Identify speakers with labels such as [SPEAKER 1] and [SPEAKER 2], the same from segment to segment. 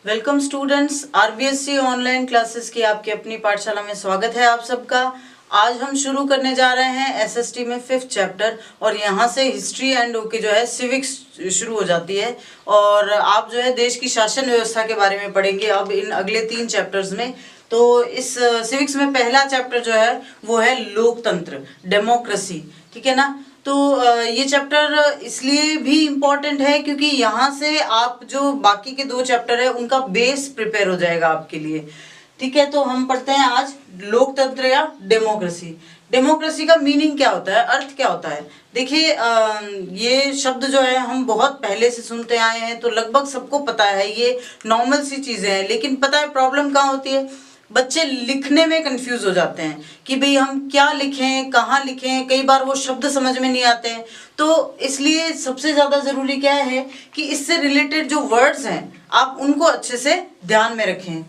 [SPEAKER 1] Welcome students, RBSC online classes की आपकी अपनी पाठशाला में स्वागत है आप सबका। आज हम शुरू करने जा रहे हैं एसएसटी में 5th चैप्टर और यहाँ से हिस्ट्री एंड ओके जो है सिविक्स शुरू हो जाती है और आप जो है देश की शासन व्यवस्था के बारे में पढ़ेंगे अब इन अगले 3 चैप्टर्स में। तो इस सिविक्स में पहला चैप्टर जो है वो है लोकतंत्र, डेमोक्रेसी, ठीक है ना। तो ये चैप्टर इसलिए भी इम्पोर्टेंट है क्योंकि यहाँ से आप जो बाकी के 2 चैप्टर है उनका बेस प्रिपेयर हो जाएगा आपके लिए, ठीक है। तो हम पढ़ते हैं आज लोकतंत्र या डेमोक्रेसी। डेमोक्रेसी का मीनिंग क्या होता है, अर्थ क्या होता है। देखिए ये शब्द जो है हम बहुत पहले से सुनते आए हैं तो लगभग सबको पता है, ये नॉर्मल सी चीजें हैं। लेकिन पता है प्रॉब्लम कहाँ होती है, बच्चे लिखने में कंफ्यूज हो जाते हैं कि भाई हम क्या लिखें, कहाँ लिखें, कई बार वो शब्द समझ में नहीं आते हैं। तो इसलिए सबसे ज़्यादा ज़रूरी क्या है कि इससे रिलेटेड जो वर्ड्स हैं आप उनको अच्छे से ध्यान में रखें।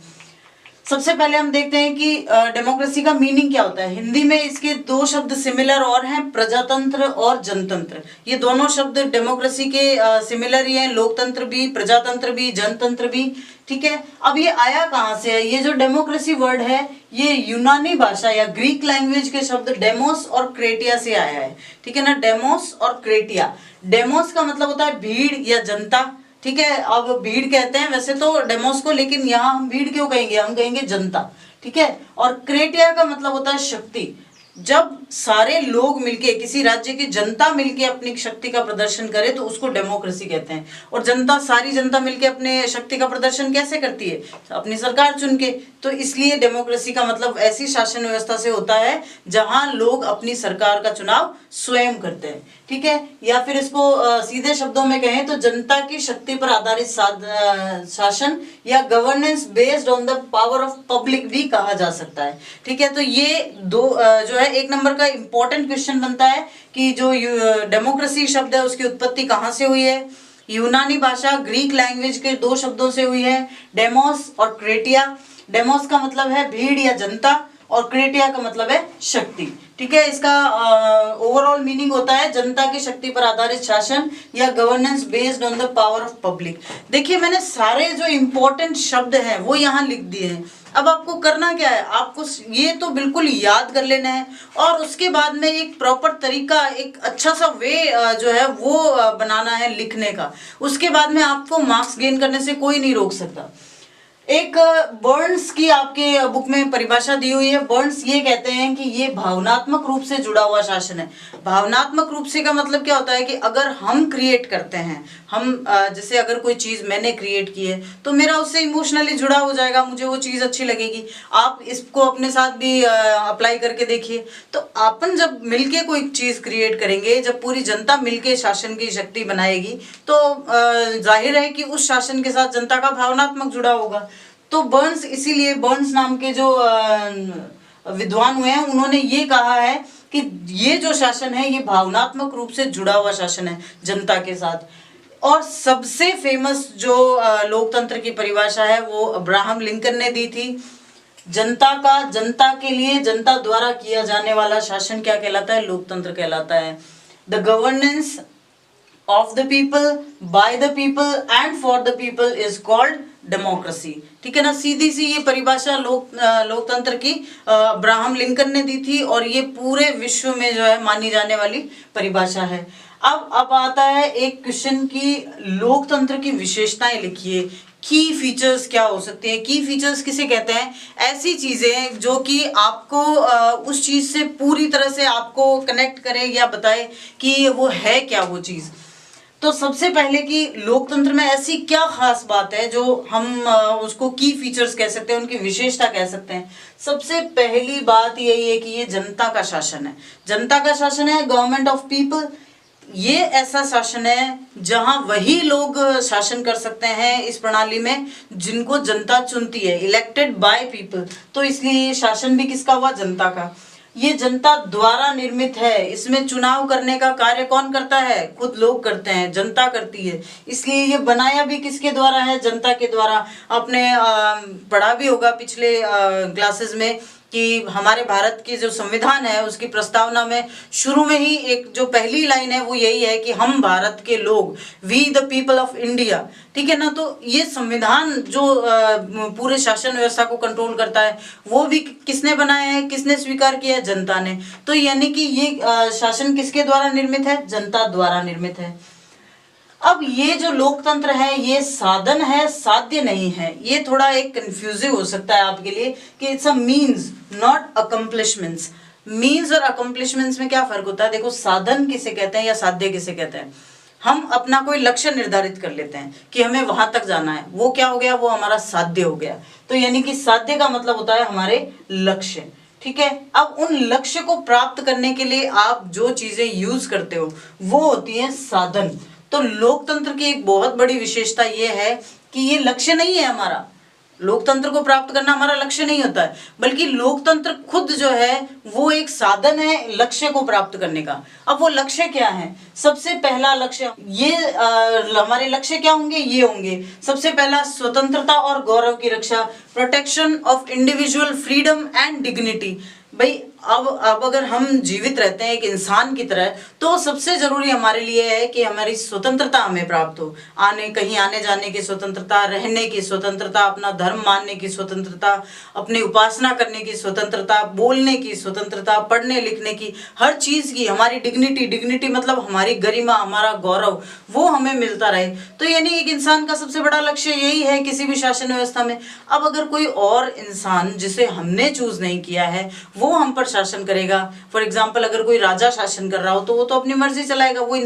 [SPEAKER 1] सबसे पहले हम देखते हैं कि डेमोक्रेसी का मीनिंग क्या होता है। हिंदी में इसके 2 शब्द सिमिलर और हैं, प्रजातंत्र और जनतंत्र। ये दोनों शब्द डेमोक्रेसी के सिमिलर ही हैं, लोकतंत्र भी, प्रजातंत्र भी, जनतंत्र भी, ठीक है। अब ये आया कहाँ से है, ये जो डेमोक्रेसी वर्ड है ये यूनानी भाषा या ग्रीक लैंग्वेज के शब्द डेमोस और क्रेटिया से आया है, ठीक है ना। डेमोस और क्रेटिया, डेमोस का मतलब होता है भीड़ या जनता, ठीक है। अब भीड़ कहते हैं वैसे तो डेमोस को, लेकिन यहाँ हम भीड़ क्यों कहेंगे, हम कहेंगे जनता, ठीक है। और क्रेटिया का मतलब होता है शक्ति। जब सारे लोग मिलके, किसी राज्य की जनता मिलके अपनी शक्ति का प्रदर्शन करे तो उसको डेमोक्रेसी कहते हैं। और जनता, सारी जनता मिलके अपने शक्ति का प्रदर्शन कैसे करती है, अपनी सरकार चुन के। तो इसलिए डेमोक्रेसी का मतलब ऐसी शासन व्यवस्था से होता है जहां लोग अपनी सरकार का चुनाव स्वयं करते हैं, ठीक है। या फिर इसको सीधे शब्दों में कहें तो जनता की शक्ति पर आधारित शासन या governance based on the power of public भी कहा जा सकता है, ठीक है। तो ये जो है 1 नंबर का इंपॉर्टेंट क्वेश्चन बनता है कि जो डेमोक्रेसी शब्द है उसकी उत्पत्ति कहाँ से हुई है। यूनानी भाषा ग्रीक लैंग्वेज के 2 शब्दों से हुई है, डेमोस और क्रेटिया। डेमोस का मतलब है भीड़ या जनता और क्रेटिया का मतलब है शक्ति, ठीक है। इसका ओवरऑल मीनिंग होता है जनता की शक्ति पर आधारित शासन या governance based on the power of public. देखिए मैंने सारे जो इंपॉर्टेंट शब्द हैं वो यहाँ लिख दिए हैं। अब आपको करना क्या है, आपको ये तो बिल्कुल याद कर लेना है और उसके बाद में एक प्रॉपर तरीका, एक अच्छा सा वे जो है वो बनाना है लिखने का। उसके बाद में आपको मार्क्स गेन करने से कोई नहीं रोक सकता। एक बर्न्स की आपके बुक में परिभाषा दी हुई है। बर्न्स ये कहते हैं कि ये भावनात्मक रूप से जुड़ा हुआ शासन है। भावनात्मक रूप से का मतलब क्या होता है कि अगर हम क्रिएट करते हैं, हम जैसे अगर कोई चीज मैंने क्रिएट की है तो मेरा उससे इमोशनली जुड़ा हो जाएगा, मुझे वो चीज अच्छी लगेगी। आप इसको अपने साथ भी अप्लाई करके देखिए। तो अपन जब मिलके कोई चीज क्रिएट करेंगे, जब पूरी जनता मिलके शासन की शक्ति बनाएगी तो जाहिर है कि उस शासन के साथ जनता का भावनात्मक जुड़ा होगा। तो बर्न्स, इसीलिए बर्न्स नाम के जो विद्वान हुए हैं उन्होंने ये कहा है कि ये जो शासन है ये भावनात्मक रूप से जुड़ा हुआ शासन है जनता के साथ। और सबसे फेमस जो लोकतंत्र की परिभाषा है वो अब्राहम लिंकन ने दी थी। जनता का, जनता के लिए, जनता द्वारा किया जाने वाला शासन क्या कहलाता है, लोकतंत्र कहलाता है। The governance of the people, by the people and for the people is called democracy, ठीक है ना। सीधी सी ये परिभाषा लोकतंत्र की अब्राहम लिंकन ने दी थी और ये पूरे विश्व में जो है मानी जाने वाली परिभाषा है। अब आता है एक क्वेश्चन की लोकतंत्र की विशेषताएं लिखिए। की फीचर्स क्या हो सकते हैं। की फीचर्स किसे कहते हैं, ऐसी चीजें जो कि आपको उस चीज से पूरी तरह से आपको कनेक्ट करे या बताए कि वो है क्या वो चीज। तो सबसे पहले कि लोकतंत्र में ऐसी क्या खास बात है जो हम उसको की फीचर्स कह सकते हैं, उनकी विशेषता कह सकते हैं। सबसे पहली बात यही है कि ये जनता का शासन है। जनता का शासन है, गवर्नमेंट ऑफ पीपल। ये ऐसा शासन है जहां वही लोग शासन कर सकते हैं इस प्रणाली में जिनको जनता चुनती है, इलेक्टेड बाय पीपल। तो इसलिए ये शासन भी किसका हुआ, जनता का। ये जनता द्वारा निर्मित है। इसमें चुनाव करने का कार्य कौन करता है, खुद लोग करते हैं, जनता करती है। इसलिए ये बनाया भी किसके द्वारा है, जनता के द्वारा। आपने पढ़ा भी होगा पिछले क्लासेस में कि हमारे भारत की जो संविधान है उसकी प्रस्तावना में शुरू में ही एक जो पहली लाइन है वो यही है कि हम भारत के लोग, we the people of India, ठीक है ना। तो ये संविधान जो पूरे शासन व्यवस्था को कंट्रोल करता है वो भी किसने बनाया है, किसने स्वीकार किया है, जनता ने। तो यानी कि ये शासन किसके द्वारा निर्मित है, जनता द्वारा निर्मित है। अब ये जो लोकतंत्र है ये साधन है, साध्य नहीं है। ये थोड़ा एक कंफ्यूजिंग हो सकता है आपके लिए कि it's a means not accomplishments. Means और अकम्प्लिशमेंट्स में क्या फर्क होता है? देखो, साधन किसे कहते हैं या साध्य किसे कहते हैं? हम अपना कोई लक्ष्य निर्धारित कर लेते हैं कि हमें वहां तक जाना है, वो क्या हो गया, वो हमारा साध्य हो गया। तो यानी कि साध्य का मतलब होता है हमारे लक्ष्य, ठीक है। अब उन लक्ष्य को प्राप्त करने के लिए आप जो चीजें यूज करते हो वो होती है साधन। तो लोकतंत्र की एक बहुत बड़ी विशेषता यह है कि ये लक्ष्य नहीं है हमारा। लोकतंत्र को प्राप्त करना हमारा लक्ष्य नहीं होता है, बल्कि लोकतंत्र खुद जो है वो एक साधन है लक्ष्य को प्राप्त करने का। अब वो लक्ष्य क्या है? सबसे पहला लक्ष्य ये हमारे लक्ष्य क्या होंगे? ये होंगे सबसे पहला स्वतंत्रता और गौरव की रक्षा, protection of individual freedom and dignity. भाई अब अगर हम जीवित रहते हैं एक इंसान की तरह, तो सबसे जरूरी हमारे लिए है कि हमारी स्वतंत्रता हमें प्राप्त हो। कहीं आने जाने की स्वतंत्रता, रहने की स्वतंत्रता, अपना धर्म मानने की स्वतंत्रता, अपनी उपासना करने की स्वतंत्रता, बोलने की स्वतंत्रता, पढ़ने लिखने की, हर चीज की हमारी डिग्निटी मतलब हमारी गरिमा, हमारा गौरव, वो हमें मिलता रहे। तो यानी एक इंसान का सबसे बड़ा लक्ष्य यही है किसी भी शासन व्यवस्था में। अब अगर कोई और इंसान जिसे हमने चूज नहीं किया है वो हम पर शासन करेगा, फॉर एग्जाम्पल अगर कोई राजा शासन कर रहा हो तो वो तो अपनी मर्जी चलाएगा। वो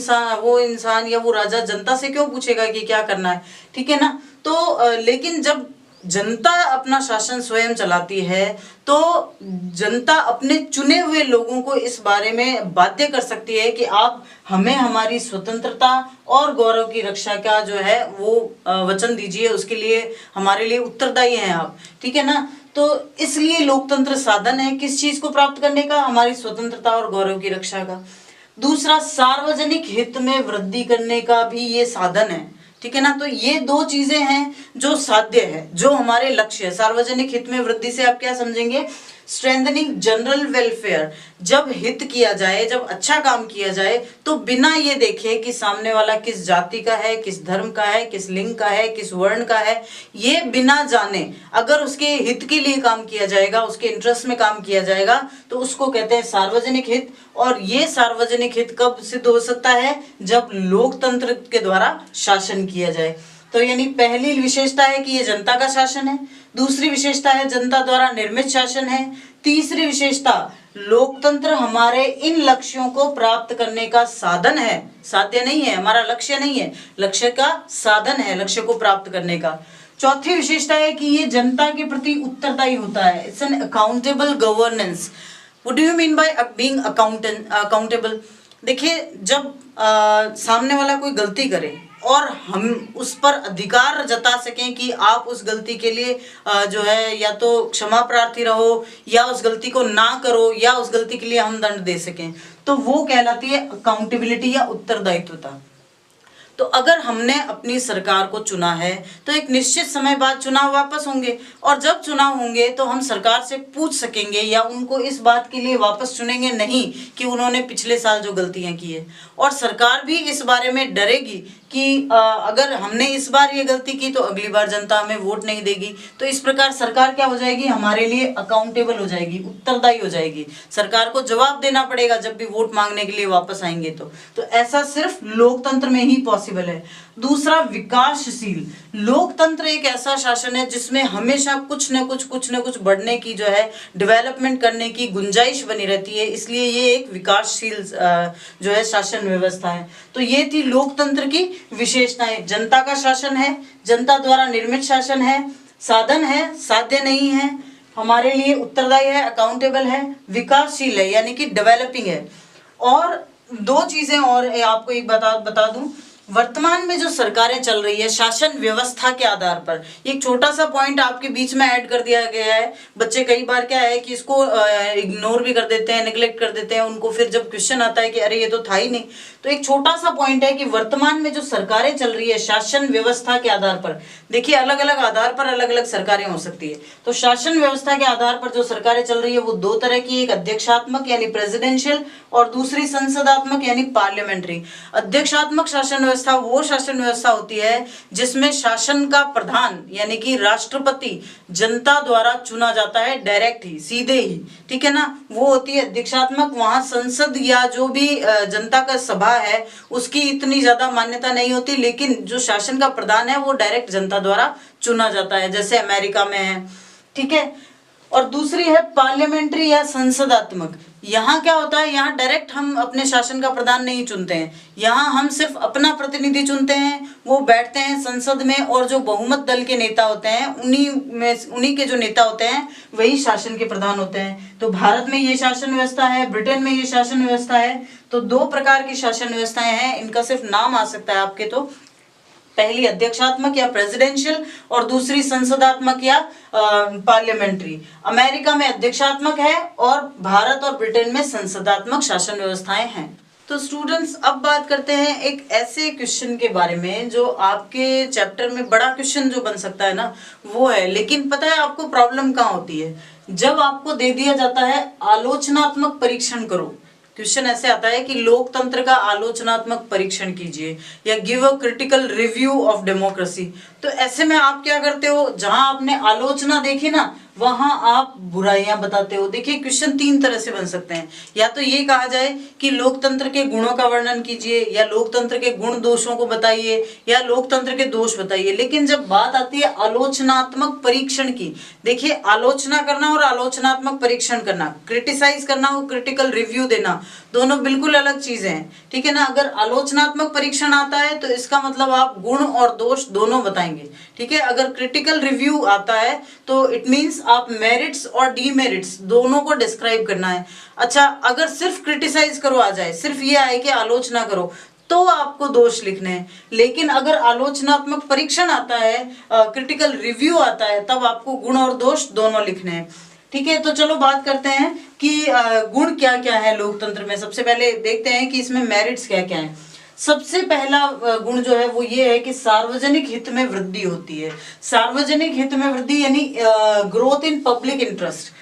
[SPEAKER 1] इंसान या वो राजा जनता से क्यों पूछेगा कि क्या करना है, ठीक है ना। तो लेकिन जब जनता अपना शासन स्वयं चलाती है तो जनता अपने चुने हुए लोगों को इस बारे में बाध्य कर सकती है कि आप हमें हमारी स्वतंत्रता और गौरव की रक्षा का जो है वो वचन दीजिए, उसके लिए हमारे लिए उत्तरदायी हैं आप, ठीक है ना। तो इसलिए लोकतंत्र साधन है किस चीज को प्राप्त करने का? हमारी स्वतंत्रता और गौरव की रक्षा का। दूसरा, सार्वजनिक हित में वृद्धि करने का भी ये साधन है, ठीक है ना। तो ये दो चीजें हैं जो साध्य है, जो हमारे लक्ष्य है। सार्वजनिक हित में वृद्धि से आप क्या समझेंगे? Strengthening general welfare. जब हित किया जाए, जब अच्छा काम किया जाए तो बिना ये देखे कि सामने वाला किस जाति का है, किस धर्म का है, किस लिंग का है, किस वर्ण का है, ये बिना जाने अगर उसके हित के लिए काम किया जाएगा, उसके इंटरेस्ट में काम किया जाएगा तो उसको कहते हैं सार्वजनिक हित। और ये सार्वजनिक हित कब सिद्ध हो सकता है? जब लोकतंत्र के द्वारा शासन किया जाए। तो यानी पहली विशेषता है कि ये जनता का शासन है, दूसरी विशेषता है जनता द्वारा निर्मित शासन है, तीसरी विशेषता लोकतंत्र हमारे इन लक्ष्यों को प्राप्त करने का साधन है, साध्य नहीं है, हमारा लक्ष्य नहीं है, लक्ष्य का साधन है लक्ष्य को प्राप्त करने का। चौथी विशेषता है कि ये जनता के प्रति उत्तरदायी होता है, it's an accountable governance. What do you mean by being accountable? देखिए, जब सामने वाला कोई गलती करे और हम उस पर अधिकार जता सकें कि आप उस गलती के लिए जो है या तो क्षमा प्रार्थी रहो या उस गलती को ना करो या उस गलती के लिए हम दंड दे सकें, तो वो कहलाती है अकाउंटेबिलिटी या उत्तरदायित्वता। तो अगर हमने अपनी सरकार को चुना है तो एक निश्चित समय बाद चुनाव वापस होंगे, और जब चुनाव होंगे तो हम सरकार से पूछ सकेंगे या उनको इस बात के लिए वापस चुनेंगे नहीं कि उन्होंने पिछले साल जो गलतियां की है। और सरकार भी इस बारे में डरेगी कि अगर हमने इस बार ये गलती की तो अगली बार जनता हमें वोट नहीं देगी। तो इस प्रकार सरकार क्या हो जाएगी? हमारे लिए अकाउंटेबल हो जाएगी, उत्तरदायी हो जाएगी। सरकार को जवाब देना पड़ेगा जब भी वोट मांगने के लिए वापस आएंगे तो ऐसा सिर्फ लोकतंत्र में ही पॉसिबल है। दूसरा, विकासशील। लोकतंत्र एक ऐसा शासन है जिसमें हमेशा कुछ न कुछ बढ़ने की जो है, डेवलपमेंट करने की गुंजाइश बनी रहती है, इसलिए ये एक विकासशील जो है शासन व्यवस्था है। तो ये थी लोकतंत्र की विशेषताएं। जनता का शासन है, जनता द्वारा निर्मित शासन है, साधन है, साध्य नहीं है, हमारे लिए उत्तरदायी है, अकाउंटेबल है, विकासशील है यानी कि डेवलपिंग है। और दो चीजें और आपको एक बता दूं वर्तमान में जो सरकारें चल रही है शासन व्यवस्था के आधार पर, एक छोटा सा पॉइंट आपके बीच में ऐड कर दिया गया है। बच्चे कई बार क्या है कि इसको इग्नोर भी कर देते हैं, निगलेक्ट कर देते हैं, उनको फिर जब क्वेश्चन आता है कि अरे ये तो था ही नहीं, तो एक छोटा सा पॉइंट है कि वर्तमान में जो सरकारें चल रही है शासन व्यवस्था के आधार पर, देखिए अलग अलग आधार पर अलग अलग सरकारें हो सकती है। तो शासन व्यवस्था के आधार पर जो सरकारें चल रही है वो दो तरह की, एक अध्यक्षात्मक यानी प्रेसिडेंशियल और दूसरी संसदात्मक यानी पार्लियामेंट्री। अध्यक्षात्मक शासन व्यवस्था वो शासन व्यवस्था होती है जिसमें शासन का प्रधान यानी कि राष्ट्रपति जनता द्वारा चुना जाता है, डायरेक्ट ही, सीधे ही, ठीक है ना, वो होती है अध्यक्षात्मक। वहां संसद या जो भी जनता का सभा है उसकी इतनी ज्यादा मान्यता नहीं होती, लेकिन जो शासन का प्रधान है वो डायरेक्ट जनता द्वारा चुना जाता है, जैसे अमेरिका में है, ठीक है। और दूसरी है पार्लियामेंट्री या संसदात्मक। यहाँ क्या होता है, यहाँ डायरेक्ट हम अपने शासन का प्रधान नहीं चुनते हैं, यहाँ हम सिर्फ अपना प्रतिनिधि चुनते हैं, वो बैठते हैं संसद में और जो बहुमत दल के नेता होते हैं उन्हीं के जो नेता होते हैं वही शासन के प्रधान होते हैं। तो भारत में ये शासन व्यवस्था है, ब्रिटेन में ये शासन व्यवस्था है। तो दो प्रकार की शासन व्यवस्थाएं हैं, इनका सिर्फ नाम आ सकता है आपके, तो पहली अध्यक्षात्मक या प्रेसिडेंशियल और दूसरी संसदात्मक या पार्लियामेंट्री। अमेरिका में अध्यक्षात्मक है और भारत और ब्रिटेन में संसदात्मक शासन व्यवस्थाएं हैं। तो स्टूडेंट्स अब बात करते हैं एक ऐसे क्वेश्चन के बारे में जो आपके चैप्टर में बड़ा क्वेश्चन जो बन सकता है ना वो है, लेकिन पता है आपको प्रॉब्लम कहाँ होती है, जब आपको दे दिया जाता है आलोचनात्मक परीक्षण करो। क्वेश्चन ऐसे आता है कि लोकतंत्र का आलोचनात्मक परीक्षण कीजिए या give a critical review of democracy. तो ऐसे में आप क्या करते हो, जहां आपने आलोचना देखी ना वहां आप बुराइयां बताते हो। देखिए क्वेश्चन तीन तरह से बन सकते हैं, या तो ये कहा जाए कि लोकतंत्र के गुणों का वर्णन कीजिए या लोकतंत्र के गुण दोषों को बताइए या लोकतंत्र के दोष बताइए। लेकिन जब बात आती है आलोचनात्मक परीक्षण की, देखिए आलोचना करना और आलोचनात्मक परीक्षण करना, क्रिटिसाइज करना और क्रिटिकल रिव्यू देना दोनों बिल्कुल अलग चीजें हैं, ठीक है ना। अगर आलोचनात्मक परीक्षण आता है तो इसका मतलब आप गुण और दोष दोनों बताएंगे, ठीक है। अगर क्रिटिकल रिव्यू आता है तो इट मींस आप मेरिट्स और डीमेरिट्स दोनों को डिस्क्राइब करना है। अच्छा, अगर सिर्फ क्रिटिसाइज करो आ जाए, सिर्फ ये आए कि आलोचना करो, तो आपको दोष लिखने हैं। लेकिन अगर आलोचनात्मक परीक्षण आता है, क्रिटिकल रिव्यू आता है, तब आपको गुण और दोष दोनों लिखने हैं, ठीक है। तो चलो बात करते हैं कि गुण क्या क्या है लोकतंत्र में। सबसे पहले देखते हैं कि इसमें मेरिट्स क्या क्या है। सबसे पहला गुण जो है वो ये है कि सार्वजनिक हित में वृद्धि होती है। सार्वजनिक हित में वृद्धि यानी ग्रोथ इन पब्लिक इंटरेस्ट।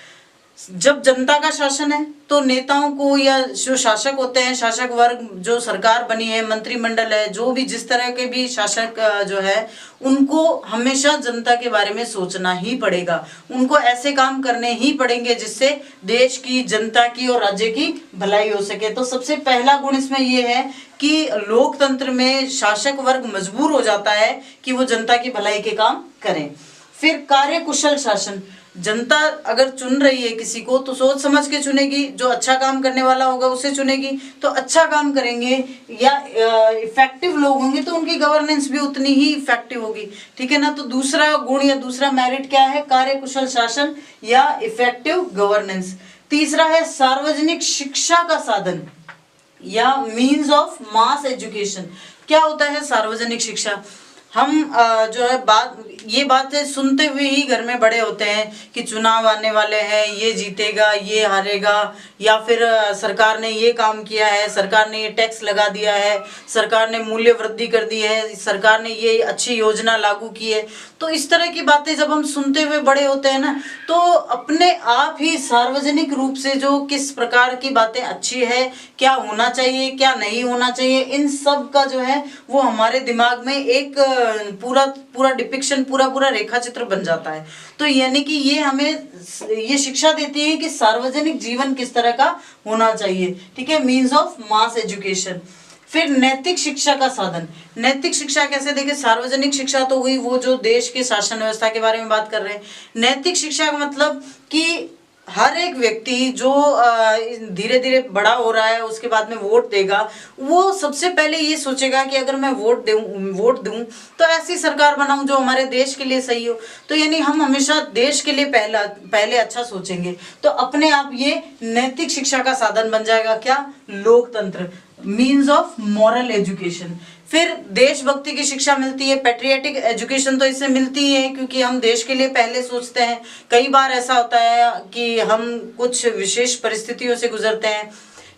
[SPEAKER 1] जब जनता का शासन है तो नेताओं को या जो शासक होते हैं, शासक वर्ग, जो सरकार बनी है, मंत्रिमंडल है, जो भी जिस तरह के भी शासक जो है, उनको हमेशा जनता के बारे में सोचना ही पड़ेगा। उनको ऐसे काम करने ही पड़ेंगे जिससे देश की, जनता की और राज्य की भलाई हो सके। तो सबसे पहला गुण इसमें ये है कि लोकतंत्र में शासक वर्ग मजबूर हो जाता है कि वो जनता की भलाई के काम करें। फिर कार्यकुशल शासन। जनता अगर चुन रही है किसी को तो सोच समझ के चुनेगी, जो अच्छा काम करने वाला होगा उसे चुनेगी, तो अच्छा काम करेंगे या इफेक्टिव लोग होंगे तो उनकी गवर्नेंस भी उतनी ही इफेक्टिव होगी, ठीक है ना। तो दूसरा गुण या दूसरा मेरिट क्या है, कार्यकुशल शासन या इफेक्टिव गवर्नेंस। तीसरा है सार्वजनिक शिक्षा का साधन या मीन्स ऑफ मास एजुकेशन। क्या होता है सार्वजनिक शिक्षा? हम जो है ये बातें सुनते हुए ही घर में बड़े होते हैं कि चुनाव आने वाले हैं, ये जीतेगा, ये हारेगा, या फिर सरकार ने ये काम किया है, सरकार ने ये टैक्स लगा दिया है, सरकार ने मूल्य वृद्धि कर दी है, सरकार ने ये अच्छी योजना लागू की है। तो इस तरह की बातें जब हम सुनते हुए बड़े होते हैं ना, तो अपने आप ही सार्वजनिक रूप से जो किस प्रकार की बातें अच्छी है, क्या होना चाहिए, क्या नहीं होना चाहिए, इन सब का जो है वो हमारे दिमाग में एक पूरा डिपिक्शन, पूरा रेखा चित्र बन जाता है। तो यानी कि ये हमें ये शिक्षा देती है कि सार्वजनिक जीवन किस तरह का होना चाहिए, ठीक है, मीन्स ऑफ मास एजुकेशन। फिर नैतिक शिक्षा का साधन। नैतिक शिक्षा कैसे? देखिए सार्वजनिक शिक्षा तो हुई वो जो देश के शासन व्यवस्था के बारे में बात कर रहे हैं। नैतिक शिक्षा का मतलब कि हर एक व्यक्ति जो धीरे धीरे बड़ा हो रहा है उसके बाद में वोट देगा, वो सबसे पहले ये सोचेगा कि अगर मैं वोट दूं तो ऐसी सरकार बनाऊं जो हमारे देश के लिए सही हो। तो यानी हम हमेशा देश के लिए पहले अच्छा सोचेंगे, तो अपने आप ये नैतिक शिक्षा का साधन बन जाएगा। क्या? लोकतंत्र, मीन्स ऑफ मॉरल एजुकेशन। फिर देशभक्ति की शिक्षा मिलती है, पैट्रियटिक एजुकेशन तो इससे मिलती ही है क्योंकि हम देश के लिए पहले सोचते हैं। कई बार ऐसा होता है कि हम कुछ विशेष परिस्थितियों से गुजरते हैं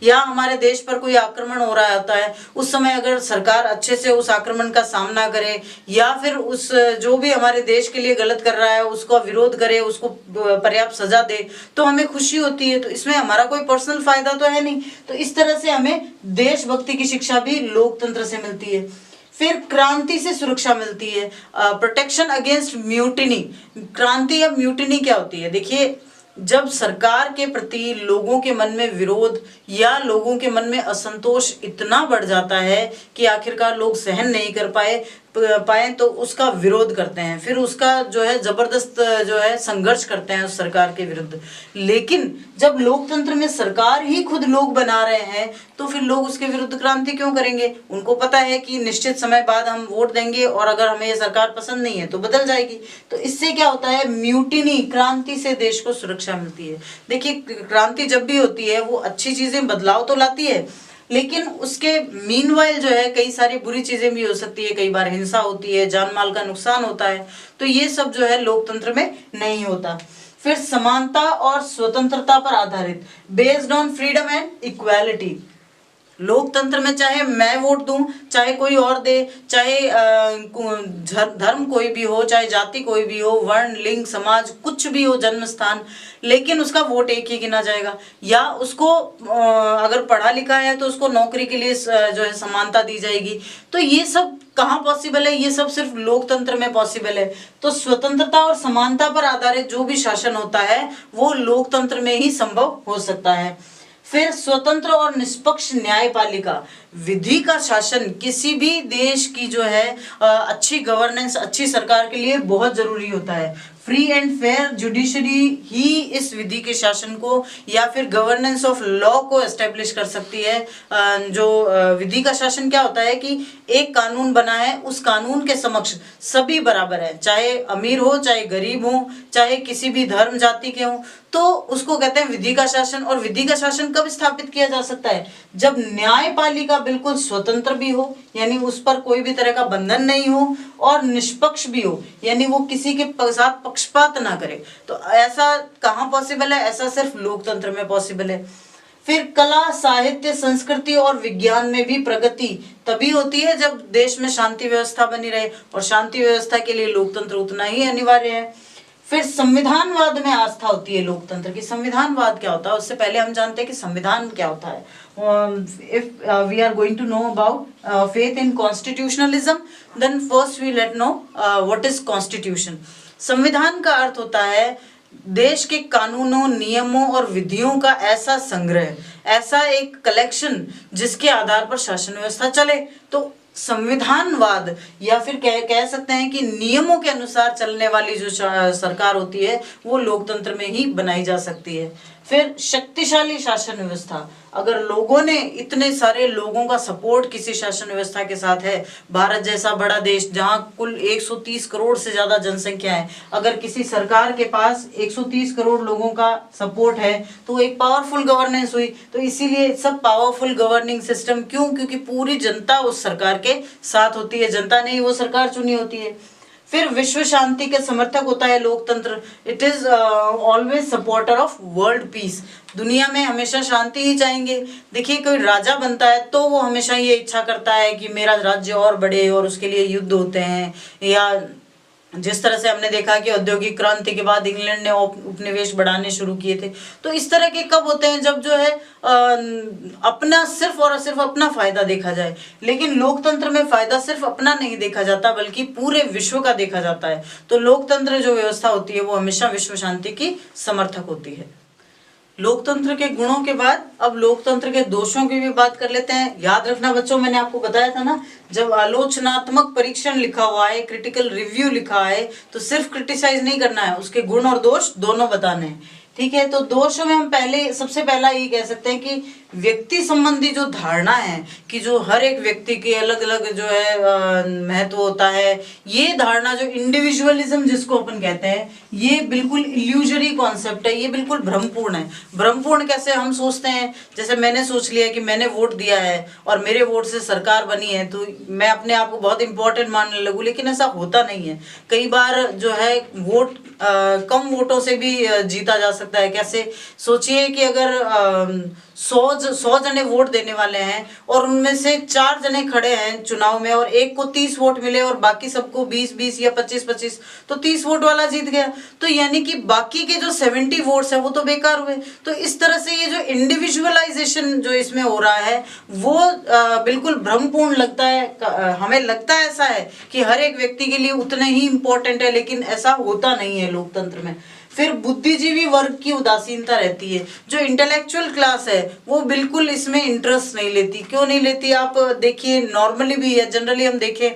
[SPEAKER 1] या हमारे देश पर कोई आक्रमण हो रहा होता है, उस समय अगर सरकार अच्छे से उस आक्रमण का सामना करे या फिर उस जो भी हमारे देश के लिए गलत कर रहा है उसका विरोध करे, उसको पर्याप्त सजा दे, तो हमें खुशी होती है। तो इसमें हमारा कोई पर्सनल फायदा तो है नहीं। तो इस तरह से हमें देशभक्ति की शिक्षा भी लोकतंत्र से मिलती है। फिर क्रांति से सुरक्षा मिलती है, प्रोटेक्शन अगेंस्ट म्यूटिनी। क्रांति या म्यूटिनी क्या होती है? देखिए, जब सरकार के प्रति लोगों के मन में विरोध या लोगों के मन में असंतोष इतना बढ़ जाता है कि आखिरकार लोग सहन नहीं कर पाए तो उसका विरोध करते हैं, फिर उसका जो है जबरदस्त जो है संघर्ष करते हैं उस सरकार के विरुद्ध। लेकिन जब लोकतंत्र में सरकार ही खुद लोग बना रहे हैं तो फिर लोग उसके विरुद्ध क्रांति क्यों करेंगे? उनको पता है कि निश्चित समय बाद हम वोट देंगे और अगर हमें ये सरकार पसंद नहीं है तो बदल जाएगी। तो इससे क्या होता है? म्यूटिनी, क्रांति से देश को सुरक्षा मिलती है। देखिए, क्रांति जब भी होती है वो अच्छी चीजें, बदलाव तो लाती है, लेकिन उसके मीनवाइल जो है कई सारी बुरी चीजें भी हो सकती है। कई बार हिंसा होती है, जान माल का नुकसान होता है। तो ये सब जो है लोकतंत्र में नहीं होता। फिर समानता और स्वतंत्रता पर आधारित, based on freedom and equality. लोकतंत्र में चाहे मैं वोट दूं, चाहे कोई और दे, चाहे धर्म कोई भी हो, चाहे जाति कोई भी हो, वर्ण, लिंग, समाज कुछ भी हो, जन्म स्थान, लेकिन उसका वोट एक ही गिना जाएगा। या उसको अगर पढ़ा लिखा है तो उसको नौकरी के लिए जो है समानता दी जाएगी। तो ये सब कहाँ पॉसिबल है? ये सब सिर्फ लोकतंत्र में पॉसिबल है। तो स्वतंत्रता और समानता पर आधारित जो भी शासन होता है वो लोकतंत्र में ही संभव हो सकता है। फिर स्वतंत्र और निष्पक्ष न्यायपालिका, विधि का शासन किसी भी देश की जो है अच्छी गवर्नेंस, अच्छी सरकार के लिए बहुत जरूरी होता है। फ्री एंड फेयर जुडिशरी ही इस विधि के शासन को या फिर गवर्नेंस ऑफ लॉ को एस्टेब्लिश कर सकती है। जो विधि का शासन क्या होता है कि एक कानून बना है, उस कानून के समक्ष सभी बराबर है, चाहे अमीर हो, चाहे गरीब हो, चाहे किसी भी धर्म जाति के हो, तो उसको कहते हैं विधि का शासन। और विधि का शासन कब स्थापित किया जा सकता है? जब न्यायपालिका बिल्कुल स्वतंत्र भी हो, यानी उस पर कोई भी तरह का बंधन नहीं हो, और निष्पक्ष भी हो, यानी वो किसी के साथ पक्षपात ना करे। तो ऐसा कहाँ पॉसिबल है? ऐसा सिर्फ लोकतंत्र में पॉसिबल है। फिर कला, साहित्य, संस्कृति और विज्ञान में भी प्रगति तभी होती है जब देश में शांति व्यवस्था बनी रहे, और शांति व्यवस्था के लिए लोकतंत्र उतना ही अनिवार्य है। फिर संविधानवाद में आस्था होती है लोकतंत्र की। संविधानवाद क्या होता है? उससे पहले हम जानते हैं कि संविधान क्या होता है। If we are going to know about faith in constitutionalism, then first we let know what is constitution. संविधान का अर्थ होता है देश के कानूनों, नियमों और विधियों का ऐसा संग्रह, ऐसा एक कलेक्शन जिसके आधार पर शासन व्यवस्था चले। तो संविधानवाद या फिर कह सकते हैं कि नियमों के अनुसार चलने वाली जो सरकार होती है वो लोकतंत्र में ही बनाई जा सकती है। फिर शक्तिशाली शासन व्यवस्था, अगर लोगों ने, इतने सारे लोगों का सपोर्ट किसी शासन व्यवस्था के साथ है, भारत जैसा बड़ा देश जहां कुल 130 करोड़ से ज्यादा जनसंख्या है, अगर किसी सरकार के पास 130 करोड़ लोगों का सपोर्ट है तो एक पावरफुल गवर्नेंस हुई। तो इसीलिए सब पावरफुल गवर्निंग सिस्टम, क्यों? क्योंकि पूरी जनता उस सरकार के साथ होती है, जनता ने ही वो सरकार चुनी होती है। फिर विश्व शांति के समर्थक होता है लोकतंत्र। It is always supporter of world peace. दुनिया में हमेशा शांति ही चाहेंगे। देखिए, कोई राजा बनता है तो वो हमेशा ये इच्छा करता है कि मेरा राज्य और बढ़े, और उसके लिए युद्ध होते हैं। या जिस तरह से हमने देखा कि औद्योगिक क्रांति के बाद इंग्लैंड ने उपनिवेश बढ़ाने शुरू किए थे। तो इस तरह के कब होते हैं? जब जो है अपना सिर्फ और सिर्फ अपना फायदा देखा जाए। लेकिन लोकतंत्र में फायदा सिर्फ अपना नहीं देखा जाता बल्कि पूरे विश्व का देखा जाता है। तो लोकतंत्र जो व्यवस्था होती है वो हमेशा विश्व शांति की समर्थक होती है। लोकतंत्र के गुणों के बाद अब लोकतंत्र के दोषों की भी बात कर लेते हैं। याद रखना बच्चों, मैंने आपको बताया था ना, जब आलोचनात्मक परीक्षण लिखा हुआ है, क्रिटिकल रिव्यू लिखा है, तो सिर्फ क्रिटिसाइज नहीं करना है, उसके गुण और दोष दोनों बताने हैं। ठीक है, तो दोषों में हम पहले सबसे पहला ये कह सकते हैं कि व्यक्ति संबंधी जो धारणा है कि जो हर एक व्यक्ति के अलग अलग जो है महत्व होता है, ये धारणा जो इंडिविजुअलिज्म जिसको अपन कहते हैं, ये बिल्कुल इल्यूजरी कॉन्सेप्ट है, ये बिल्कुल भ्रमपूर्ण है। भ्रमपूर्ण कैसे हम सोचते हैं, जैसे मैंने सोच लिया कि मैंने वोट दिया है और मेरे वोट से सरकार बनी है तो मैं अपने आप को बहुत इंपॉर्टेंट मानने लगूं, लेकिन ऐसा होता नहीं है। कई बार जो है वोट कम वोटों से भी जीता जा सकता है। कैसे, सोचिए कि अगर 100 जने वोट देने वाले हैं और उनमें से 4 जने खड़े हैं चुनाव में और एक को 30 वोट मिले और बाकी सबको 20-20 या 25-25, तो 30 वोट वाला जीत गया। तो यानी कि बाकी के जो 70 वोट्स है वो तो बेकार हुए। तो इस तरह से ये जो इंडिविजुअलाइजेशन जो इसमें हो रहा है वो बिल्कुल भ्रमपूर्ण लगता है। हमें लगता है ऐसा है कि हर एक व्यक्ति के लिए उतना ही इंपॉर्टेंट है, लेकिन ऐसा होता नहीं है लोकतंत्र में। फिर बुद्धिजीवी वर्ग की उदासीनता रहती है। जो इंटेलेक्चुअल क्लास है वो बिल्कुल इसमें इंटरेस्ट नहीं लेती। क्यों नहीं लेती, आप देखिए नॉर्मली भी या जनरली हम देखें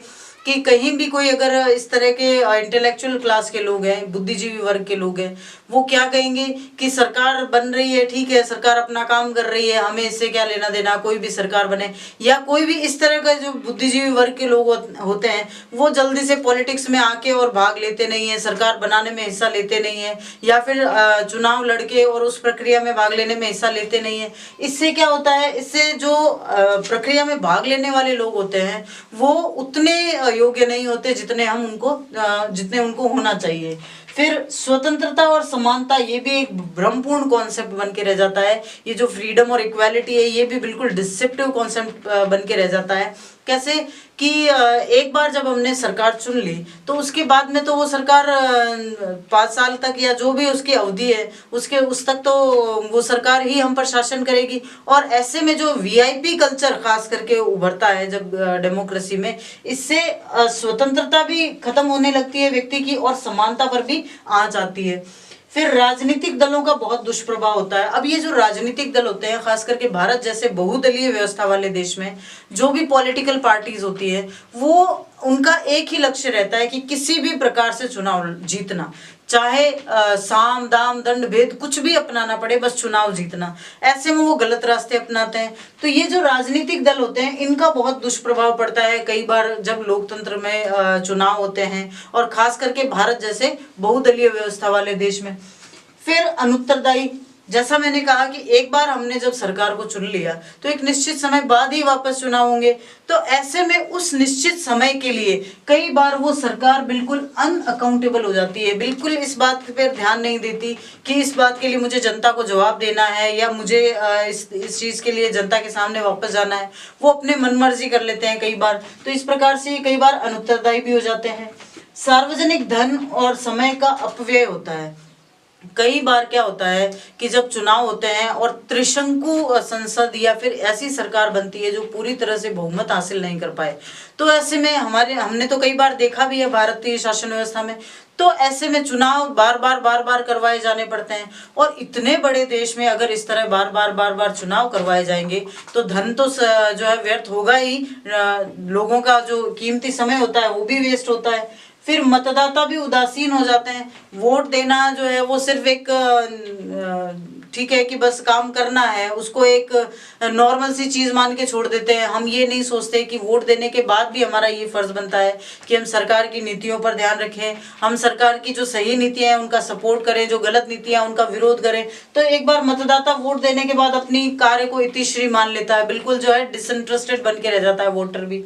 [SPEAKER 1] कि कहीं भी कोई अगर इस तरह के इंटेलेक्चुअल क्लास के लोग हैं, बुद्धिजीवी वर्ग के लोग हैं, वो क्या कहेंगे कि सरकार बन रही है, ठीक है, सरकार अपना काम कर रही है, हमें इससे क्या लेना देना, कोई भी सरकार बने। या कोई भी इस तरह का जो बुद्धिजीवी वर्ग के लोग होते हैं वो जल्दी से पॉलिटिक्स में आके और भाग लेते नहीं है, सरकार बनाने में हिस्सा लेते नहीं है, या फिर चुनाव लड़के और उस प्रक्रिया में भाग लेने में हिस्सा लेते नहीं है। इससे क्या होता है, इससे जो प्रक्रिया में भाग लेने वाले लोग होते हैं वो उतने योग्य नहीं होते जितने उनको होना चाहिए। फिर स्वतंत्रता और समानता, ये भी एक भ्रमपूर्ण कॉन्सेप्ट बन के रह जाता है। ये जो फ्रीडम और इक्वालिटी है ये भी बिल्कुल डिसेप्टिव कॉन्सेप्ट बन के रह जाता है। कैसे कि एक बार जब हमने सरकार चुन ली तो उसके बाद में तो वो सरकार 5 साल तक या जो भी उसकी अवधि है उस तक तो वो सरकार ही हम पर शासन करेगी। और ऐसे में जो वीआईपी कल्चर खास करके उभरता है जब डेमोक्रेसी में, इससे स्वतंत्रता भी खत्म होने लगती है व्यक्ति की और समानता पर भी आंच आती है। फिर राजनीतिक दलों का बहुत दुष्प्रभाव होता है। अब ये जो राजनीतिक दल होते हैं, खास करके भारत जैसे बहुदलीय व्यवस्था वाले देश में जो भी पॉलिटिकल पार्टीज होती है वो उनका एक ही लक्ष्य रहता है कि किसी भी प्रकार से चुनाव जीतना, चाहे साम दाम दंड भेद कुछ भी अपनाना पड़े, बस चुनाव जीतना। ऐसे में वो गलत रास्ते अपनाते हैं। तो ये जो राजनीतिक दल होते हैं इनका बहुत दुष्प्रभाव पड़ता है कई बार जब लोकतंत्र में चुनाव होते हैं, और खास करके भारत जैसे बहुदलीय व्यवस्था वाले देश में। फिर अनुत्तरदायी, जैसा मैंने कहा कि एक बार हमने जब सरकार को चुन लिया तो एक निश्चित समय बाद ही वापस चुनाव होंगे। तो ऐसे में उस निश्चित समय के लिए कई बार वो सरकार बिल्कुल अनअकाउंटेबल हो जाती है, बिल्कुल इस बात पर ध्यान नहीं देती कि इस बात के लिए मुझे जनता को जवाब देना है या मुझे इस चीज़ के लिए जनता के सामने वापस जाना है। वो अपने मनमर्जी कर लेते हैं कई बार। तो इस प्रकार से कई बार अनुत्तरदायी भी हो जाते हैं। सार्वजनिक धन और समय का अपव्यय होता है। कई बार क्या होता है कि जब चुनाव होते हैं और त्रिशंकु संसद या फिर ऐसी सरकार बनती है जो पूरी तरह से बहुमत हासिल नहीं कर पाए, तो ऐसे में हमने तो कई बार देखा भी है भारतीय शासन व्यवस्था में, तो ऐसे में चुनाव बार बार करवाए जाने पड़ते हैं। और इतने बड़े देश में अगर इस तरह बार बार चुनाव करवाए जाएंगे तो धन तो जो है व्यर्थ होगा ही, लोगों का जो कीमती समय होता है वो भी वेस्ट होता है। फिर मतदाता भी उदासीन हो जाते हैं। वोट देना जो है वो सिर्फ एक ठीक है कि बस काम करना है, उसको एक नॉर्मल सी चीज मान के छोड़ देते हैं। हम ये नहीं सोचते कि वोट देने के बाद भी हमारा ये फर्ज बनता है कि हम सरकार की नीतियों पर ध्यान रखें, हम सरकार की जो सही नीतियां हैं उनका सपोर्ट करें, जो गलत नीतियां हैं उनका विरोध करें। तो एक बार मतदाता वोट देने के बाद अपनी कार्य को इतिश्री मान लेता है, बिल्कुल जो है डिसइंटरेस्टेड बन के रह जाता है वोटर भी।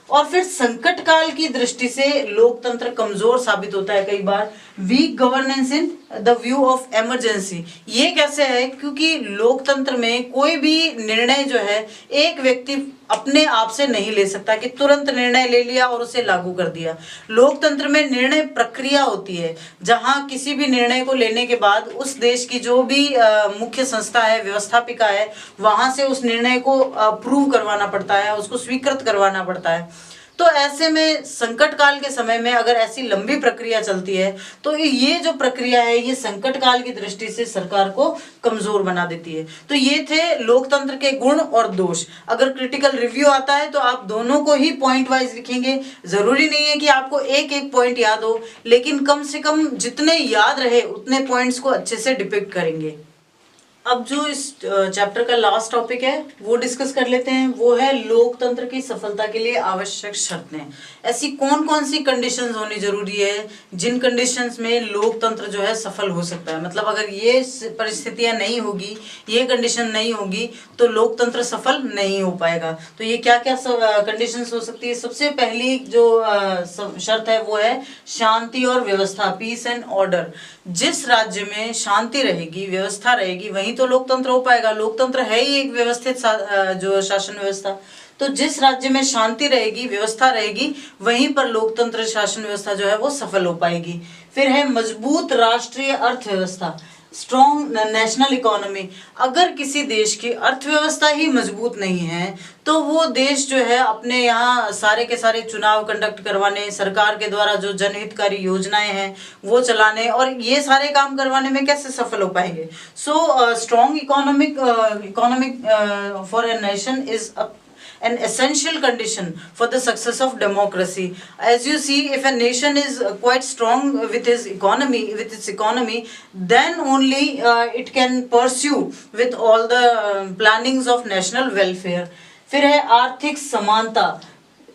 [SPEAKER 1] और फिर संकट काल की दृष्टि से लोकतंत्र कमजोर साबित होता है कई बार। Weak governance in the view of emergency, ये कैसे है, क्योंकि लोकतंत्र में कोई भी निर्णय जो है एक व्यक्ति अपने आप से नहीं ले सकता कि तुरंत निर्णय ले लिया और उसे लागू कर दिया। लोकतंत्र में निर्णय प्रक्रिया होती है जहां किसी भी निर्णय को लेने के बाद उस देश की जो भी मुख्य संस्था है, व्यवस्थापिका है, वहां से उस निर्णय को अप्रूव करवाना पड़ता है, उसको स्वीकृत करवाना पड़ता है। तो ऐसे में संकट काल के समय में अगर ऐसी लंबी प्रक्रिया चलती है तो ये जो प्रक्रिया है ये संकट काल की दृष्टि से सरकार को कमजोर बना देती है। तो ये थे लोकतंत्र के गुण और दोष। अगर क्रिटिकल रिव्यू आता है तो आप दोनों को ही पॉइंट वाइज लिखेंगे। जरूरी नहीं है कि आपको एक एक पॉइंट याद हो, लेकिन कम से कम जितने याद रहे उतने पॉइंट्स को अच्छे से डिपिक्ट करेंगे। अब जो इस चैप्टर का लास्ट टॉपिक है वो डिस्कस कर लेते हैं। वो है लोकतंत्र की सफलता के लिए आवश्यक शर्तें। ऐसी कौन कौन सी कंडीशंस होनी जरूरी है जिन कंडीशंस में लोकतंत्र जो है सफल हो सकता है। मतलब अगर ये परिस्थितियां नहीं होगी, ये कंडीशन नहीं होगी तो लोकतंत्र सफल नहीं हो पाएगा। तो ये क्या क्या कंडीशंस हो सकती है। सबसे पहली जो शर्त है वो है शांति और व्यवस्था, पीस एंड ऑर्डर। जिस राज्य में शांति रहेगी, व्यवस्था रहेगी, वहीं तो लोकतंत्र हो पाएगा। लोकतंत्र है ही एक व्यवस्थित जो शासन व्यवस्था। तो जिस राज्य में शांति रहेगी, व्यवस्था रहेगी, वहीं पर लोकतंत्र शासन व्यवस्था जो है वो सफल हो पाएगी। फिर है मजबूत राष्ट्रीय अर्थव्यवस्था, स्ट्रॉन्ग नेशनल इकोनॉमी। अगर किसी देश की अर्थव्यवस्था ही मजबूत नहीं है तो वो देश जो है अपने यहाँ सारे के सारे चुनाव कंडक्ट करवाने, सरकार के द्वारा जो जनहितकारी योजनाएं हैं वो चलाने और ये सारे काम करवाने में कैसे सफल हो पाएंगे। So strong economic for a nation is an essential condition for the success of democracy. As you see, if a nation is quite strong with its economy, then only it can pursue with all the plannings of national welfare. फिर है आर्थिक समानता,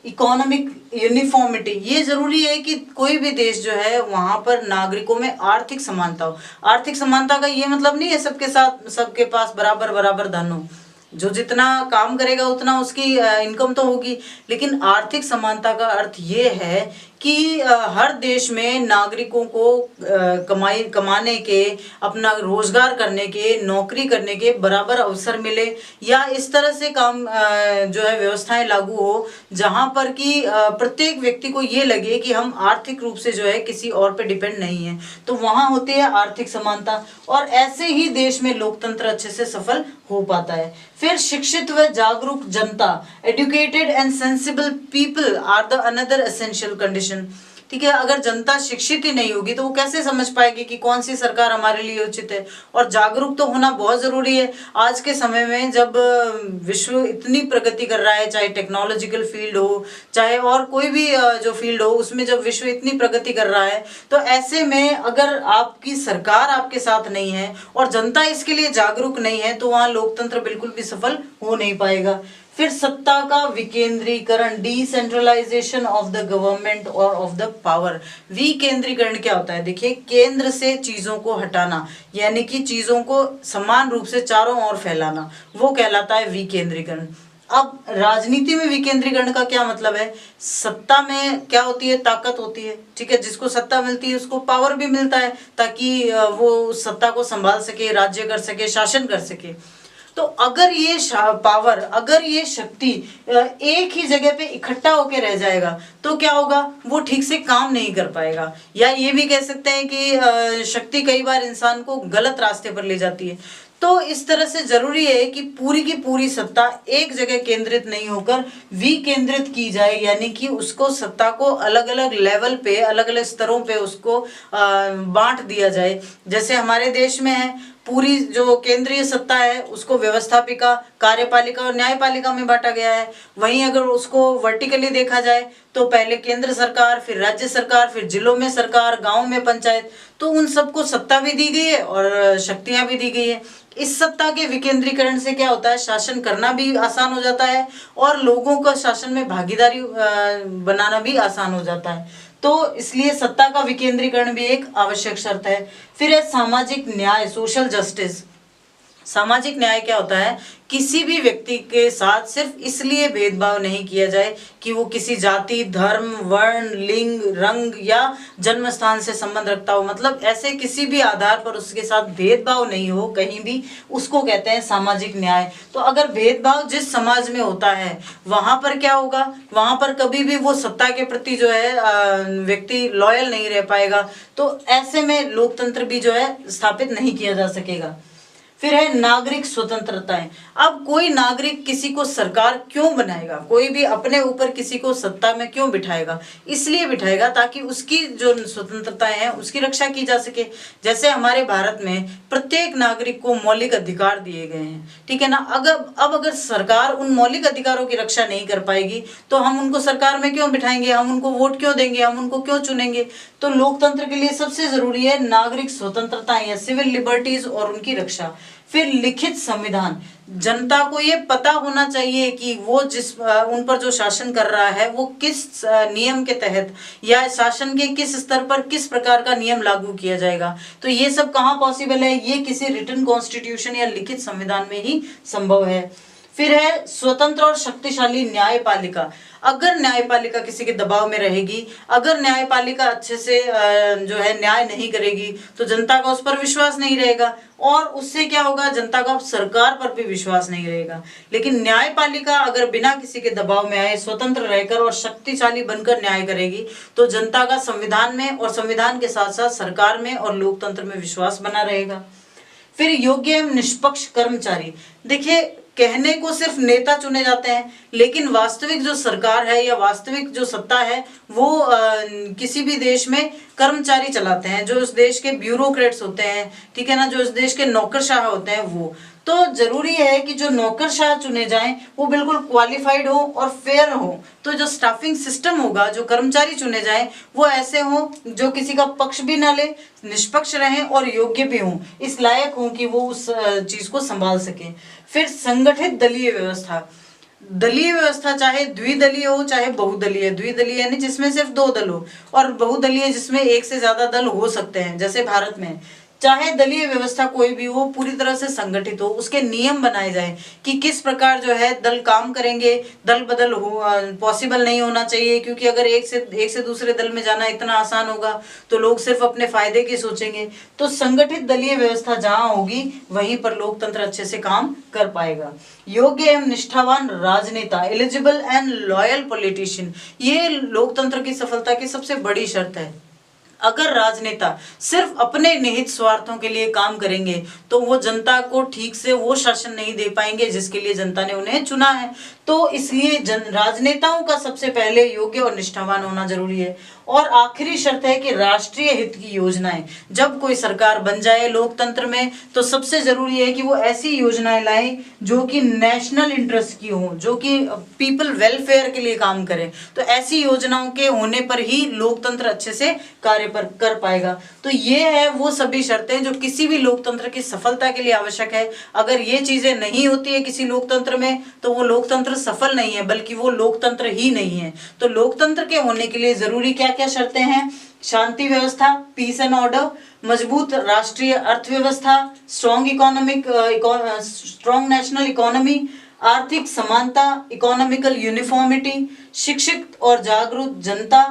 [SPEAKER 1] economic uniformity. ये जरूरी है कि कोई भी देश जो है वहां पर नागरिकों में आर्थिक समानता हो। आर्थिक समानता का ये मतलब नहीं है सबके साथ सबके पास बराबर बराबर धन हो। जो जितना काम करेगा उतना उसकी इनकम तो होगी, लेकिन आर्थिक समानता का अर्थ ये है कि हर देश में नागरिकों को कमाने के, अपना रोजगार करने के, नौकरी करने के बराबर अवसर मिले, या इस तरह से काम जो है व्यवस्थाएं लागू हो जहां पर कि प्रत्येक व्यक्ति को ये लगे कि हम आर्थिक रूप से जो है किसी और पे डिपेंड नहीं है। तो वहां होती है आर्थिक समानता, और ऐसे ही देश में लोकतंत्र अच्छे से सफल हो पाता है। फिर शिक्षित व जागरूक जनता, educated and sensible people are the another essential condition. ठीक है, अगर जनता शिक्षित ही नहीं होगी तो वो कैसे समझ पाएगी कि कौन सी सरकार हमारे लिए उचित है। और जागरूक तो होना बहुत जरूरी है। आज के समय में जब विश्व इतनी प्रगति कर रहा है, चाहे टेक्नोलॉजिकल फील्ड हो, चाहे और कोई भी जो फील्ड हो, उसमें जब विश्व इतनी प्रगति कर रहा है, तो ऐसे में अगर आपकी सरकार आपके साथ नहीं है और जनता इसके लिए जागरूक नहीं है तो वहाँ लोकतंत्र बिल्कुल भी सफल हो नहीं पाएगा। फिर सत्ता का विकेंद्रीकरण, डिसेंट्रलाइजेशन ऑफ द गवर्नमेंट और ऑफ द पावर। विकेंद्रीकरण क्या होता है? देखिए, केंद्र से चीजों को हटाना, यानी कि चीजों को समान रूप से चारों ओर फैलाना, वो कहलाता है विकेंद्रीकरण। अब राजनीति में विकेंद्रीकरण का क्या मतलब है? सत्ता में क्या होती है? ताकत होती है। ठीक है, जिसको सत्ता मिलती है उसको पावर भी मिलता है ताकि वो उस सत्ता को संभाल सके, राज्य कर सके, शासन कर सके। तो अगर ये पावर, अगर ये शक्ति एक ही जगह पे इकट्ठा होके रह जाएगा तो क्या होगा? वो ठीक से काम नहीं कर पाएगा। या ये भी कह सकते हैं कि शक्ति कई बार इंसान को गलत रास्ते पर ले जाती है। तो इस तरह से जरूरी है कि पूरी की पूरी सत्ता एक जगह केंद्रित नहीं होकर विकेंद्रित की जाए, यानी कि उसको सत्ता को अलग अलग लेवल पे, अलग अलग स्तरों पे उसको बांट दिया जाए। जैसे हमारे देश में है, पूरी जो केंद्रीय सत्ता है उसको व्यवस्थापिका, कार्यपालिका और न्यायपालिका में बांटा गया है। वहीं अगर उसको वर्टिकली देखा जाए तो पहले केंद्र सरकार, फिर राज्य सरकार, फिर जिलों में सरकार, गांव में पंचायत, तो उन सबको सत्ता भी दी गई है और शक्तियां भी दी गई है। इस सत्ता के विकेंद्रीकरण से क्या होता है? शासन करना भी आसान हो जाता है और लोगों का शासन में भागीदारी बनाना भी आसान हो जाता है। तो इसलिए सत्ता का विकेंद्रीकरण भी एक आवश्यक शर्त है। फिर है सामाजिक न्याय, सोशल जस्टिस। सामाजिक न्याय क्या होता है? किसी भी व्यक्ति के साथ सिर्फ इसलिए भेदभाव नहीं किया जाए कि वो किसी जाति, धर्म, वर्ण, लिंग, रंग या जन्म स्थान से संबंध रखता हो। मतलब ऐसे किसी भी आधार पर उसके साथ भेदभाव नहीं हो कहीं भी, उसको कहते हैं सामाजिक न्याय। तो अगर भेदभाव जिस समाज में होता है वहां पर क्या होगा? वहां पर कभी भी वो सत्ता के प्रति जो है व्यक्ति लॉयल नहीं रह पाएगा। तो ऐसे में लोकतंत्र भी जो है स्थापित नहीं किया जा सकेगा। फिर है नागरिक स्वतंत्रताएं। अब कोई नागरिक किसी को सरकार क्यों बनाएगा, कोई भी अपने ऊपर किसी को सत्ता में क्यों बिठाएगा, इसलिए बिठाएगा ताकि उसकी जो स्वतंत्रताएं हैं उसकी रक्षा की जा सके। जैसे हमारे भारत में प्रत्येक नागरिक को मौलिक अधिकार दिए गए हैं, ठीक है ना। अगर सरकार उन मौलिक अधिकारों की रक्षा नहीं कर पाएगी तो हम उनको सरकार में क्यों बिठाएंगे, हम उनको वोट क्यों देंगे, हम उनको क्यों चुनेंगे। तो लोकतंत्र के लिए सबसे जरूरी है नागरिक स्वतंत्रताएं या सिविल लिबर्टीज और उनकी रक्षा। फिर लिखित संविधान, जनता को ये पता होना चाहिए कि वो उन पर जो शासन कर रहा है वो किस नियम के तहत या शासन के किस स्तर पर किस प्रकार का नियम लागू किया जाएगा। तो ये सब कहाँ पॉसिबल है, ये किसी रिटन कॉन्स्टिट्यूशन या लिखित संविधान में ही संभव है। फिर है स्वतंत्र और शक्तिशाली न्यायपालिका। अगर न्यायपालिका किसी के दबाव में रहेगी, अगर न्यायपालिका अच्छे से जो है न्याय नहीं करेगी तो जनता का उस पर विश्वास नहीं रहेगा और उससे क्या होगा, जनता का सरकार पर भी विश्वास नहीं रहेगा। लेकिन न्यायपालिका अगर बिना किसी के दबाव में आए, स्वतंत्र रहकर और शक्तिशाली बनकर न्याय करेगी तो जनता का संविधान में और संविधान के साथ साथ सरकार में और लोकतंत्र में विश्वास बना रहेगा। फिर योग्य एवं निष्पक्ष कर्मचारी। देखिए, कहने को सिर्फ नेता चुने जाते हैं लेकिन वास्तविक जो सरकार है या वास्तविक जो सत्ता है वो किसी भी देश में कर्मचारी चलाते हैं, जो उस देश के ब्यूरोक्रेट्स होते हैं, ठीक है ना, जो उस देश के नौकरशाह होते हैं वो। तो जरूरी है कि जो नौकरशाह चुने जाएं वो बिल्कुल क्वालिफाइड हो और फेयर हो। तो जो स्टाफिंग सिस्टम होगा, जो कर्मचारी चुने जाएं वो ऐसे हो जो किसी का पक्ष भी ना ले, निष्पक्ष रहें और योग्य भी हों, इस लायक हों कि वो उस चीज को संभाल सकें। फिर संगठित दलीय व्यवस्था। दलीय व्यवस्था चाहे द्विदलीय हो चाहे बहुदलीय। द्विदलीय यानी जिसमें सिर्फ 2 दल हो, और बहुदलीय जिसमें एक से ज्यादा दल हो सकते हैं, जैसे भारत में। चाहे दलीय व्यवस्था कोई भी हो, पूरी तरह से संगठित हो, उसके नियम बनाए जाए कि किस प्रकार जो है दल काम करेंगे। दल बदल हो पॉसिबल नहीं होना चाहिए, क्योंकि अगर एक से दूसरे दल में जाना इतना आसान होगा तो लोग सिर्फ अपने फायदे की सोचेंगे। तो संगठित दलीय व्यवस्था जहां होगी वहीं पर लोकतंत्र अच्छे से काम कर पाएगा। योग्य एवं निष्ठावान राजनेता, एलिजिबल एंड लॉयल पॉलिटिशियन, ये लोकतंत्र की सफलता की सबसे बड़ी शर्त है। अगर राजनेता सिर्फ अपने निहित स्वार्थों के लिए काम करेंगे तो वो जनता को ठीक से वो शासन नहीं दे पाएंगे जिसके लिए जनता ने उन्हें चुना है। तो इसलिए राजनेताओं का सबसे पहले योग्य और निष्ठावान होना जरूरी है। और आखिरी शर्त है कि राष्ट्रीय हित की योजनाएं, जब कोई सरकार बन जाए लोकतंत्र में तो सबसे जरूरी है कि वो ऐसी योजनाएं लाए जो कि नेशनल इंटरेस्ट की हो, जो कि पीपल वेलफेयर के लिए काम करें। तो ऐसी योजनाओं के होने पर ही लोकतंत्र अच्छे से कार्य कर पाएगा। तो ये है वो सभी शर्तें जो किसी भी लोकतंत्र की सफलता के लिए आवश्यक है। अगर ये चीजें नहीं होती है किसी लोकतंत्र में तो वो लोकतंत्र सफल नहीं है, बल्कि वो लोकतंत्र ही नहीं है। तो लोकतंत्र के होने के लिए जरूरी क्या क्या शर्तें हैं? शांति व्यवस्था, पीस एंड ऑर्डर, मजबूत राष्ट्रीय अर्थव्यवस्था, स्ट्रॉन्ग नेशनल इकोनॉमी, आर्थिक समानता, इकोनॉमिकल यूनिफॉर्मिटी, शिक्षित और जागरूक जनता,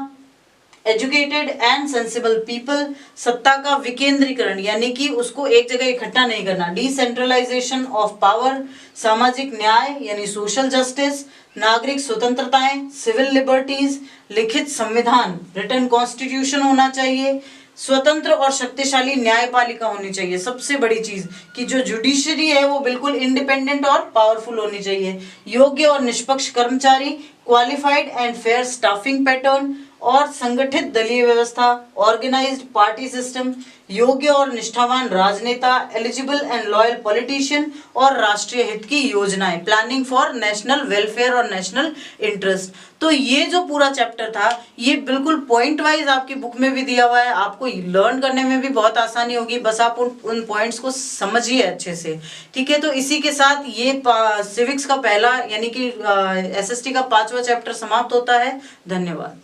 [SPEAKER 1] एजुकेटेड एंड सेंसिबल पीपल, सत्ता का विकेंद्रीकरण यानी कि उसको एक जगह इकट्ठा नहीं करना, डिसेंट्रलाइजेशन ऑफ पावर, सामाजिक न्याय यानी सोशल जस्टिस, नागरिक स्वतंत्रताएं, सिविल लिबर्टीज, लिखित संविधान, रिटन कॉन्स्टिट्यूशन होना चाहिए, स्वतंत्र और शक्तिशाली न्यायपालिका होनी चाहिए। सबसे बड़ी चीज कि जो जुडिशरी है वो बिल्कुल इंडिपेंडेंट और पावरफुल होनी चाहिए, योग्य और निष्पक्ष कर्मचारी, qualified and fair staffing pattern, और संगठित दलीय व्यवस्था, ऑर्गेनाइज्ड पार्टी सिस्टम, योग्य और निष्ठावान राजनेता, एलिजिबल एंड लॉयल पॉलिटिशियन, और राष्ट्रीय हित की योजनाएं, प्लानिंग फॉर नेशनल वेलफेयर और नेशनल इंटरेस्ट। तो ये जो पूरा चैप्टर था ये बिल्कुल पॉइंट वाइज आपकी बुक में भी दिया हुआ है, आपको लर्न करने में भी बहुत आसानी होगी, बस आप उन पॉइंट्स को समझिए अच्छे से, ठीक है। तो इसी के साथ ये सिविक्स का पहला यानी कि एसएसटी का 5वां चैप्टर समाप्त होता है। धन्यवाद।